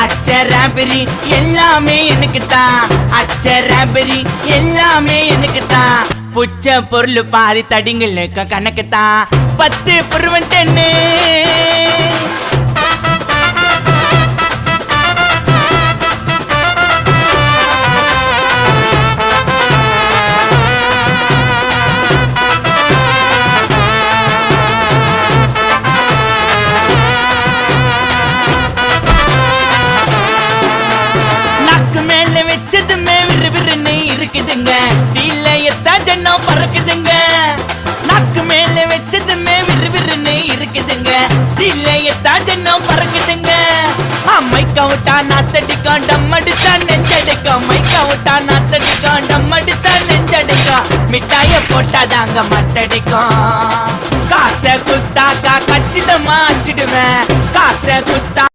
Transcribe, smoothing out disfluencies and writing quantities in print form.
அச்சராபரி எல்லாமே எனக்கு தான், அச்சராபரி எல்லாமே எனக்கு தான். புச்ச பொருள் பாதி தடிங்களுக்கு கணக்கு தான் 10 புருவன் 10. வச்சதுமே விறுவிறுன்னு இருக்குதுங்க, தீல எத்தா ஜன்னம் பறக்குதுங்க. நாக்கு மேல வச்சதுமே விறுவிறுன்னு இருக்குதுங்க, தீல எத்தா ஜன்னம் பறக்குதுங்க. மைக்கா விட்டா நாத்தடிக்கும், டம் அடிச்சா நெஞ்சடிக்கும். மைக்கா விட்டா நாத்தடிக்கும், டம் அடிச்சா நெஞ்சடிக்கும். மிட்டாய போட்டாதாங்க மட்டடிக்கும். காசை குத்தாக்கா கச்சிதமா அச்சிடுவேன், காசை குத்தா